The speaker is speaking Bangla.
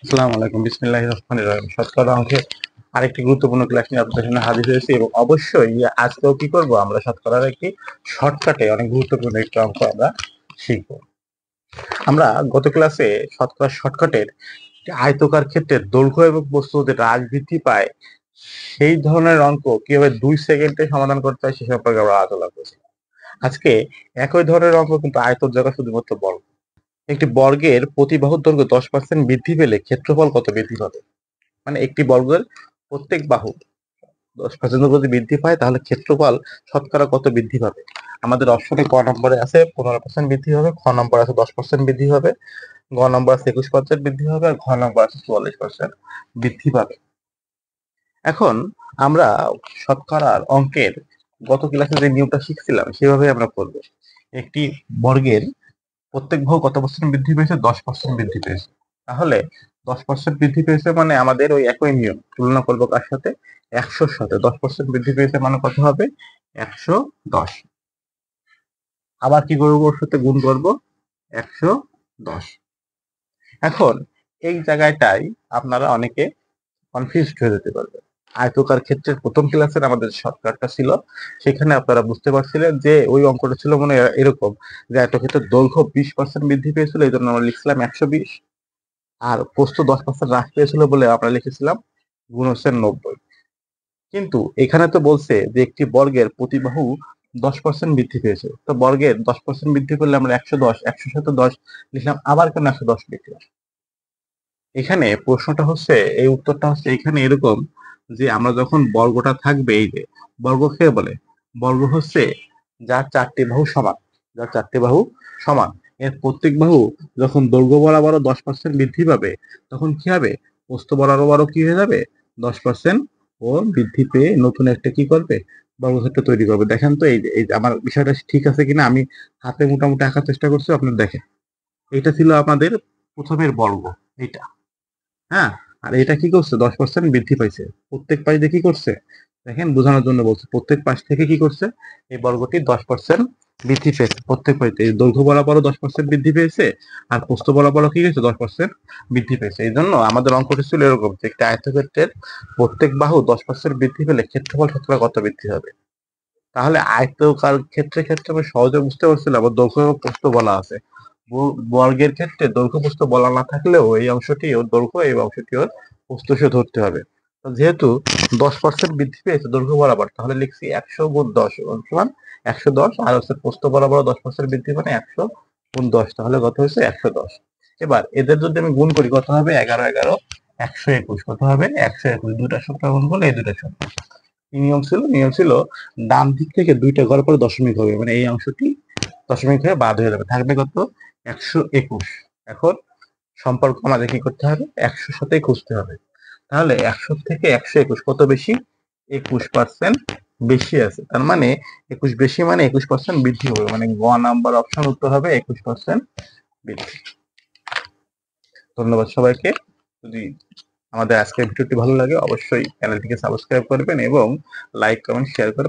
আসসালামু আলাইকুম, বিসমিল্লাহির রহমানির রহিম। শতকরা অঙ্কের আরেকটি গুরুত্বপূর্ণ ক্লাস নিয়ে আপনাদের সামনে হাজির হয়েছি এবং অবশ্যই আজকেও কি করব, আমরা শতকরার একটি শর্টকাটে অনেক গুরুত্বপূর্ণ একটি অঙ্ক আমরা শিখব। আমরা গত ক্লাসে শতকরা শর্টকাটের একটি আয়তকার ক্ষেত্রে দৈর্ঘ্য এবং বস্তু যদি হ্রাস বৃদ্ধি পায় সেই ধরনের অঙ্ক কিভাবে 2 সেকেন্ডে সমাধান করতে হয় সে সম্পর্কে আমরা আলোচনা করছি। আজকে একই ধরনের অঙ্ক কিন্তু আয়তর জায়গায় শুধুমাত্র বর্গ। একটি বর্গের প্রতি বাহুর দৈর্ঘ্য 10% বৃদ্ধি পেলে ক্ষেত্রফল কত বৃদ্ধি পাবে? মানে একটি বর্গের প্রত্যেক বাহু 10% যদি বৃদ্ধি পায় তাহলে ক্ষেত্রফল শতকরা কত বৃদ্ধি পাবে? আমাদের অপশনে ক নম্বরে আছে 15% বৃদ্ধি হবে, খ নম্বর আছে 10% বৃদ্ধি হবে, গ নম্বর আছে 21% বৃদ্ধি হবে, আর ঘ নম্বর আছে 44% বৃদ্ধি পাবে। এখন আমরা শতকরার অঙ্কের গত ক্লাসে যে নিয়মটা শিখছিলাম সেভাবে আমরা করব। একটি বর্গের প্রত্যেক বাহু কত পার্সেন্ট বৃদ্ধি পেয়েছে? 10% বৃদ্ধি পেয়েছে। তাহলে 10% বৃদ্ধি পেয়েছে মানে আমাদের ওই একই নিয়ম তুলনা করবো কার সাথে? 100-র সাথে। 10% বৃদ্ধি পেয়েছে মানে কত হবে? 110। আবার কি করবো? ওর সাথে গুণ করবো 110। এখন এই জায়গাটাই আপনারা অনেকে কনফিউজড হয়ে যেতে পারবে। আয়তকার ক্ষেত্রের প্রথম ক্লাসের আমাদের শর্টকাটটা ছিল, সেখানে আপনারা বুঝতে পারছিলেন যে ওই অঙ্কটা ছিল মানে এরকম যে আয়তক্ষেত্রের দৈর্ঘ্য 20% বৃদ্ধি পেয়েছিল, এই জন্য আমরা লিখছিলাম 120, আর প্রস্থ 10% হ্রাস পেয়েছিল বলে আমরা লিখেছিলাম গুণ হচ্ছে 90। কিন্তু এখানে তো বলছে যে একটি বর্গের প্রতি বাহু 10% বৃদ্ধি পেয়েছে, তো বর্গের 10% বৃদ্ধি করলে আমরা 110, 100 সাথে 10 লিখলাম, আবার কেন 110 লিখলাম? এখানে প্রশ্নটা হচ্ছে, এই উত্তরটা হচ্ছে এখানে এরকম যে আমরা যখন বর্গটা থাকবে, এই যে বর্গ কে বলে? বর্গ হচ্ছে যার চারটি বাহু সমান, যার চারটি বাহু সমান, এর প্রত্যেক বাহু যখন দৈর্ঘ্য বরাবর 10% বৃদ্ধি পাবে তখন কি হবে? প্রস্থ বরাবরও কি হয়ে যাবে? 10% ও বৃদ্ধি পেয়ে নতুন একটা কি করবে? বর্গক্ষেত্র তৈরি করবে। দেখেন তো এই যে আমার বিষয়টা ঠিক আছে কিনা, আমি হাতে মোটামুটি আঁকার চেষ্টা করছি, আপনার দেখেন। এটা ছিল আমাদের প্রথমের বর্গ, এটা। হ্যাঁ, আর এটা কি করছে? 10% বৃদ্ধি পাইছে। প্রত্যেক পাশ দিয়ে কি করছে? দেখেন বোঝানোর জন্য বলছে, প্রত্যেক পাশ থেকে কি করছে? এই বর্গটি 10% বৃদ্ধি পেয়েছে প্রত্যেক পাশে। এই দৈর্ঘ্য বরাবরও 10% বৃদ্ধি পেয়েছে, আর প্রস্থ বরাবরও কি হয়েছে? 10% বৃদ্ধি পেয়েছে। এই জন্য আমাদের অঙ্কটি ছিল এরকম যে একটা আয়তক্ষেত্রের প্রত্যেক বাহু 10% বৃদ্ধি পেলে ক্ষেত্রফল শতকরা কত বৃদ্ধি হবে? তাহলে আয়তকার ক্ষেত্রে আমরা সহজে বুঝতে পারছিলাম, আবার দৈর্ঘ্য এবং প্রস্থ বলা আছে। বর্গের ক্ষেত্রে দৈর্ঘ্য প্রস্থ বলা না থাকলেও এই অংশটি ওর দৈর্ঘ্য, এই অংশটি ওর প্রস্থ সে ধরতে হবে। তো যেহেতু 10% বৃদ্ধি পেয়েছে দৈর্ঘ্য বরাবর, তাহলে লিখছি 100 গুণ 10 সমান 110, আর হচ্ছে প্রস্থ বরাবর 10% বৃদ্ধি মানে 100 গুণ 10, তাহলে কত হয়েছে? 110। এবার এদের যদি আমি গুণ করি কত হবে? 11 11 121। কত হবে? 121। দুইটা সংখ্যা গুণ করলে এই দুইটা সংখ্যা। নিয়ম ছিল ডান দিক থেকে দুইটা ঘর পরে দশমিক হবে, মানে এই অংশটি দশমিক হয়ে বাদ হয়ে যাবে, থাকবে কত? 121। এখন সম্পর্ক আমাদের কি করতে হবে? 100 সাথেই খুঁজতে হবে। তাহলে 100 থেকে 121 কত বেশি? 21% বেশি আছে। তার মানে 21 বেশি মানে 21% বৃদ্ধি হবে, মানে গ নাম্বার অপশন উত্তর হবে 21% বৃদ্ধি। ধন্যবাদ সবাইকে। যদি আমাদের আজকের ভিডিওটি ভালো লাগে অবশ্যই চ্যানেলটিকে সাবস্ক্রাইব করবেন এবং লাইক কমেন্ট শেয়ার করে